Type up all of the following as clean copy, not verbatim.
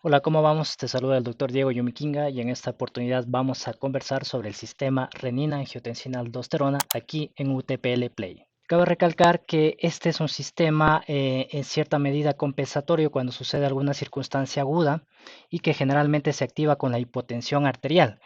Hola, ¿cómo vamos? Te saluda el doctor Diego Yumikinga y en esta oportunidad vamos a conversar sobre el sistema renina-angiotensina-aldosterona aquí en UTPL Play. Cabe recalcar que este es un sistema en cierta medida compensatorio cuando sucede alguna circunstancia aguda y que generalmente se activa con la hipotensión arterial.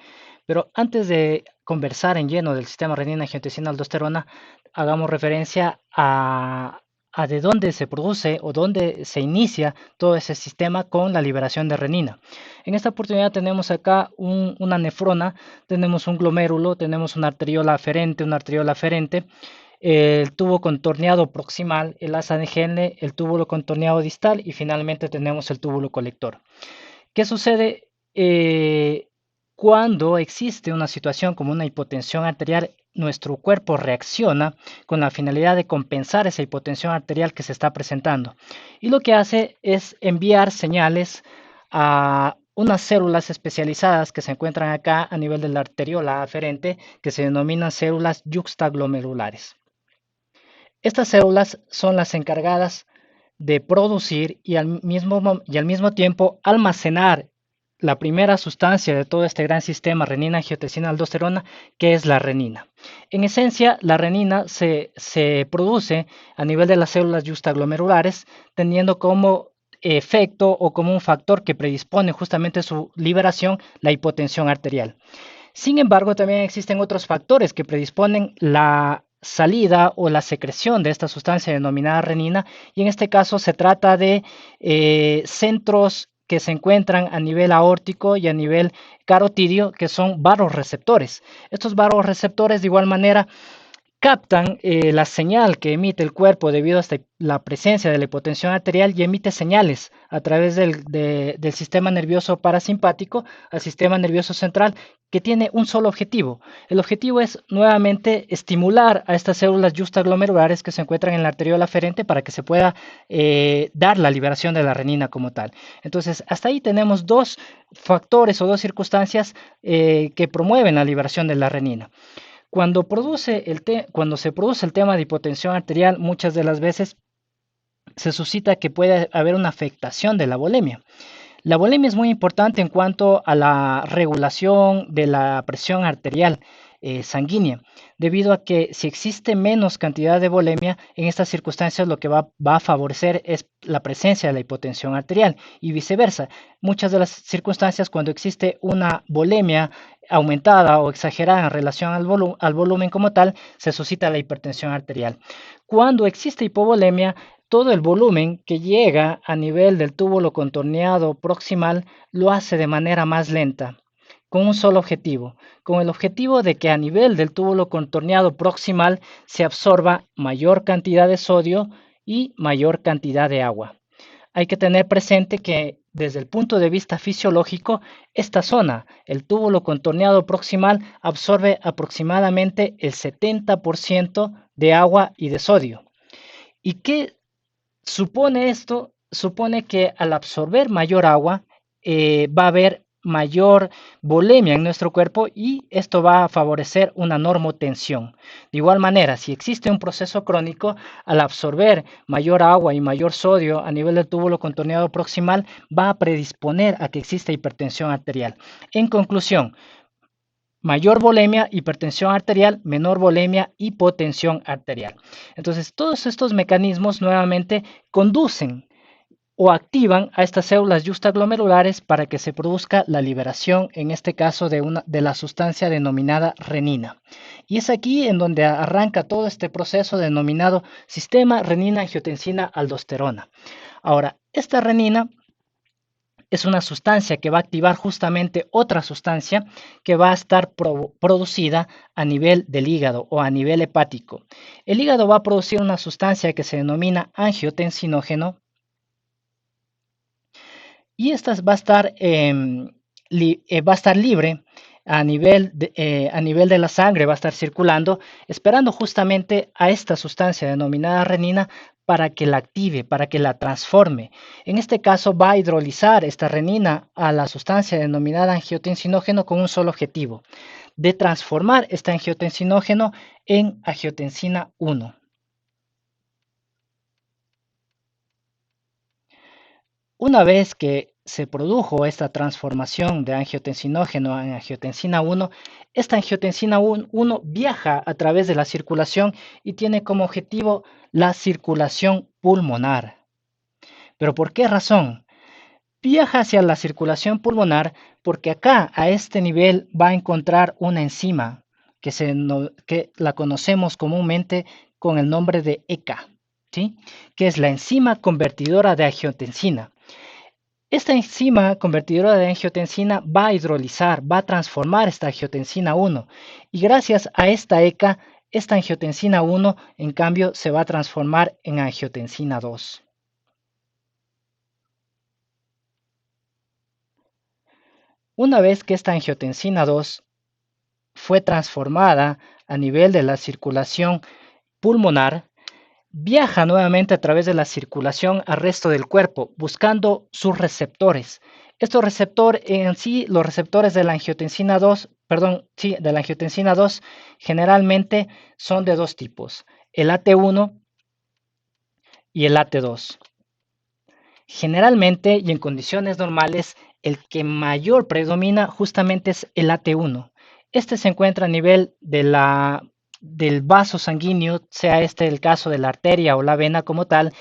Pero antes de conversar en lleno del sistema renina-angiotensina-aldosterona, hagamos referencia a de dónde se produce o dónde se inicia todo ese sistema con la liberación de renina. En esta oportunidad tenemos acá una nefrona, tenemos un glomérulo, tenemos una arteriola aferente, el tubo contorneado proximal, el asa de Henle, el túbulo contorneado distal y finalmente tenemos el túbulo colector. ¿Qué sucede cuando existe una situación como una hipotensión arterial? Nuestro cuerpo reacciona con la finalidad de compensar esa hipotensión arterial que se está presentando. Y lo que hace es enviar señales a unas células especializadas que se encuentran acá a nivel de la arteriola aferente, que se denominan células yuxtaglomerulares. Estas células son las encargadas de producir y al mismo tiempo almacenar la primera sustancia de todo este gran sistema renina-angiotensina-aldosterona, que es la renina. En esencia, la renina se produce a nivel de las células justaglomerulares, teniendo como efecto o como un factor que predispone justamente su liberación la hipotensión arterial. Sin embargo, también existen otros factores que predisponen la salida o la secreción de esta sustancia denominada renina, y en este caso se trata de centros que se encuentran a nivel aórtico y a nivel carotidio, que son vasoreceptores. Estos vasoreceptores de igual manera captan la señal que emite el cuerpo debido a la presencia de la hipotensión arterial y emite señales a través del sistema nervioso parasimpático al sistema nervioso central, que tiene un solo objetivo. El objetivo es nuevamente estimular a estas células justaglomerulares que se encuentran en la arteriola aferente para que se pueda dar la liberación de la renina como tal. Entonces, hasta ahí tenemos dos factores o dos circunstancias que promueven la liberación de la renina. Cuando se produce el tema de hipotensión arterial, muchas de las veces se suscita que puede haber una afectación de la volemia. La volemia es muy importante en cuanto a la regulación de la presión arterial sanguínea, debido a que si existe menos cantidad de volemia, en estas circunstancias lo que va a favorecer es la presencia de la hipotensión arterial y viceversa. Muchas de las circunstancias cuando existe una volemia aumentada o exagerada en relación al volumen como tal, se suscita la hipertensión arterial. Cuando existe hipovolemia, todo el volumen que llega a nivel del túbulo contorneado proximal lo hace de manera más lenta, con un solo objetivo, con el objetivo de que a nivel del túbulo contorneado proximal se absorba mayor cantidad de sodio y mayor cantidad de agua. Hay que tener presente que desde el punto de vista fisiológico, esta zona, el túbulo contorneado proximal, absorbe aproximadamente el 70% de agua y de sodio. ¿Y qué supone esto? Supone que al absorber mayor agua, va a haber mayor volemia en nuestro cuerpo y esto va a favorecer una normotensión. De igual manera, si existe un proceso crónico, al absorber mayor agua y mayor sodio a nivel del túbulo contorneado proximal, va a predisponer a que exista hipertensión arterial. En conclusión, mayor volemia, hipertensión arterial; menor volemia, hipotensión arterial. Entonces, todos estos mecanismos nuevamente conducen o activan a estas células justaglomerulares para que se produzca la liberación, en este caso, de la sustancia denominada renina. Y es aquí en donde arranca todo este proceso denominado sistema renina-angiotensina-aldosterona. Ahora, esta renina es una sustancia que va a activar justamente otra sustancia que va a estar producida a nivel del hígado o a nivel hepático. El hígado va a producir una sustancia que se denomina angiotensinógeno y esta va a estar libre a nivel de la sangre, va a estar circulando, esperando justamente a esta sustancia denominada renina para que la active, para que la transforme. En este caso va a hidrolizar esta renina a la sustancia denominada angiotensinógeno con un solo objetivo, de transformar este angiotensinógeno en angiotensina 1. Una vez que se produjo esta transformación de angiotensinógeno en angiotensina 1, esta angiotensina 1 viaja a través de la circulación y tiene como objetivo la circulación pulmonar. ¿Pero por qué razón? Viaja hacia la circulación pulmonar porque acá, a este nivel, va a encontrar una enzima que la conocemos comúnmente con el nombre de ECA, ¿sí? Que es la enzima convertidora de angiotensina. Esta enzima convertidora de angiotensina va a hidrolizar, va a transformar esta angiotensina 1 y gracias a esta ECA, esta angiotensina 1 en cambio se va a transformar en angiotensina 2. Una vez que esta angiotensina 2 fue transformada a nivel de la circulación pulmonar, viaja nuevamente a través de la circulación al resto del cuerpo, buscando sus receptores. Estos receptores en sí, los receptores de la angiotensina 2, de la angiotensina 2 generalmente son de dos tipos, el AT1 y el AT2. Generalmente y en condiciones normales, el que mayor predomina justamente es el AT1. Este se encuentra a nivel del vaso sanguíneo, sea este el caso de la arteria o la vena como tal,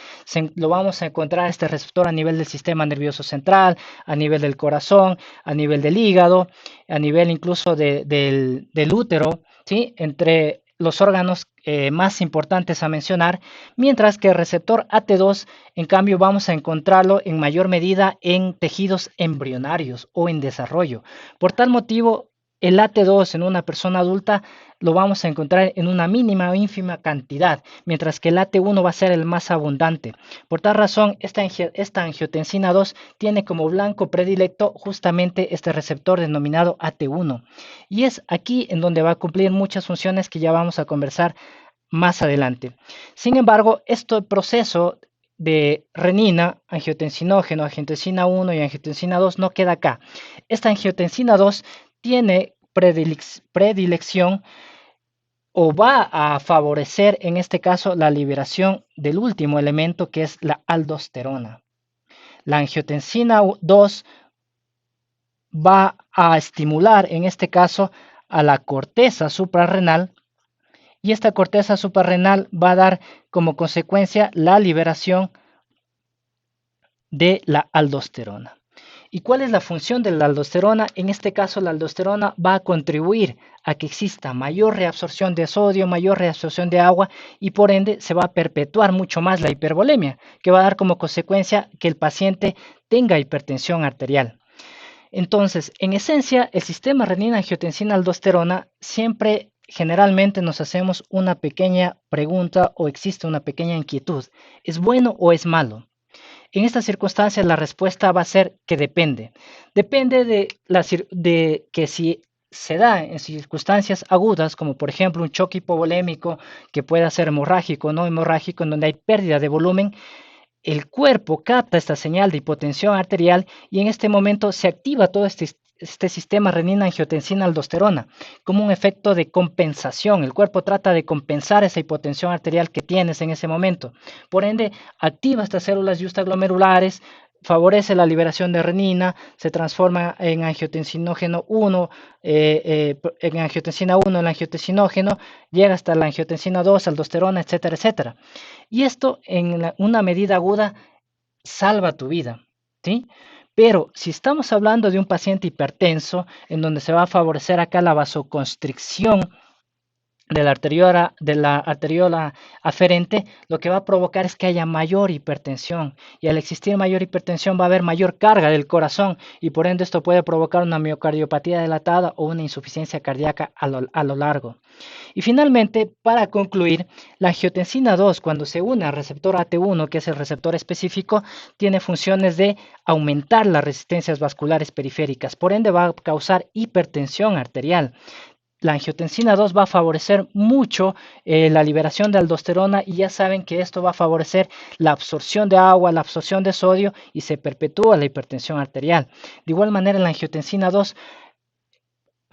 lo vamos a encontrar este receptor a nivel del sistema nervioso central, a nivel del corazón, a nivel del hígado, a nivel incluso del útero, ¿sí? Entre los órganos más importantes a mencionar, mientras que el receptor AT2, en cambio, vamos a encontrarlo en mayor medida en tejidos embrionarios o en desarrollo. Por tal motivo, el AT2 en una persona adulta lo vamos a encontrar en una mínima o ínfima cantidad, mientras que el AT1 va a ser el más abundante. Por tal razón, esta angiotensina 2 tiene como blanco predilecto justamente este receptor denominado AT1. Y es aquí en donde va a cumplir muchas funciones que ya vamos a conversar más adelante. Sin embargo, este proceso de renina, angiotensinógeno, angiotensina 1 y angiotensina 2 no queda acá. Esta angiotensina 2 tiene predilección o va a favorecer en este caso la liberación del último elemento que es la aldosterona. La angiotensina 2 va a estimular en este caso a la corteza suprarrenal y esta corteza suprarrenal va a dar como consecuencia la liberación de la aldosterona. ¿Y cuál es la función de la aldosterona? En este caso, la aldosterona va a contribuir a que exista mayor reabsorción de sodio, mayor reabsorción de agua y por ende se va a perpetuar mucho más la hipervolemia, que va a dar como consecuencia que el paciente tenga hipertensión arterial. Entonces, en esencia, el sistema renina-angiotensina-aldosterona siempre generalmente nos hacemos una pequeña pregunta o existe una pequeña inquietud. ¿Es bueno o es malo? En estas circunstancias la respuesta va a ser que depende. Depende de que si se da en circunstancias agudas, como por ejemplo un choque hipovolémico que pueda ser hemorrágico o no hemorrágico, en donde hay pérdida de volumen, el cuerpo capta esta señal de hipotensión arterial y en este momento se activa todo este sistema renina-angiotensina-aldosterona como un efecto de compensación. El cuerpo trata de compensar esa hipotensión arterial que tienes en ese momento. Por ende, activa estas células justaglomerulares, favorece la liberación de renina, se transforma en angiotensinógeno 1, en angiotensina 1, el angiotensinógeno, llega hasta la angiotensina 2, aldosterona, etcétera, etcétera. Y esto en una medida aguda salva tu vida, ¿sí? Pero si estamos hablando de un paciente hipertenso, en donde se va a favorecer acá la vasoconstricción de la arteriola aferente, lo que va a provocar es que haya mayor hipertensión y al existir mayor hipertensión va a haber mayor carga del corazón y por ende esto puede provocar una miocardiopatía dilatada o una insuficiencia cardíaca a lo largo. Y finalmente, para concluir, la angiotensina 2 cuando se une al receptor AT1, que es el receptor específico, tiene funciones de aumentar las resistencias vasculares periféricas, por ende va a causar hipertensión arterial. La angiotensina 2 va a favorecer mucho la liberación de aldosterona y ya saben que esto va a favorecer la absorción de agua, la absorción de sodio y se perpetúa la hipertensión arterial. De igual manera, la angiotensina 2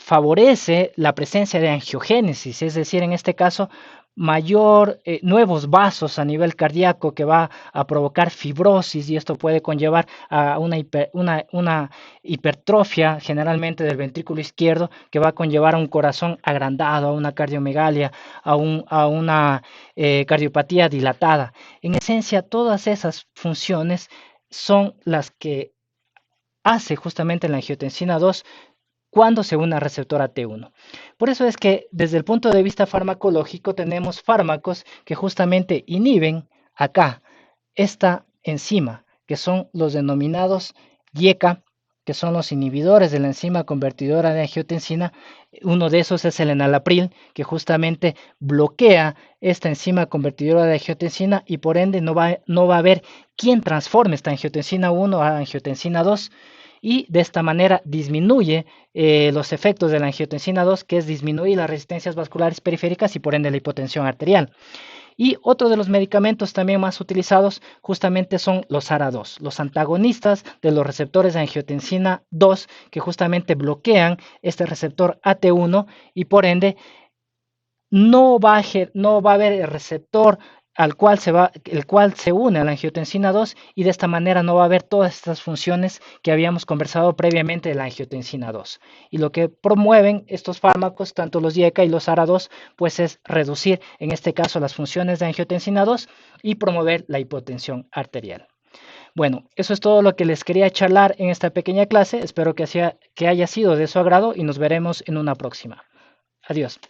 favorece la presencia de angiogénesis, es decir, en este caso, nuevos vasos a nivel cardíaco que va a provocar fibrosis y esto puede conllevar a una hipertrofia generalmente del ventrículo izquierdo que va a conllevar a un corazón agrandado, a una cardiomegalia, a una cardiopatía dilatada. En esencia, todas esas funciones son las que hace justamente la angiotensina 2 cuando se une al receptor AT1. Por eso es que desde el punto de vista farmacológico tenemos fármacos que justamente inhiben acá esta enzima, que son los denominados YECA, que son los inhibidores de la enzima convertidora de angiotensina. Uno de esos es el enalapril, que justamente bloquea esta enzima convertidora de angiotensina y por ende no va a haber quien transforme esta angiotensina 1 a angiotensina 2 y de esta manera disminuye los efectos de la angiotensina 2, que es disminuir las resistencias vasculares periféricas y por ende la hipotensión arterial. Y otro de los medicamentos también más utilizados justamente son los ARA2, los antagonistas de los receptores de angiotensina 2, que justamente bloquean este receptor AT1 y por ende no va a haber el receptor el cual se une a la angiotensina 2 y de esta manera no va a haber todas estas funciones que habíamos conversado previamente de la angiotensina 2. Y lo que promueven estos fármacos, tanto los YECA y los ARA2, pues es reducir en este caso las funciones de angiotensina 2 y promover la hipotensión arterial. Bueno, eso es todo lo que les quería charlar en esta pequeña clase. Espero que haya sido de su agrado y nos veremos en una próxima. Adiós.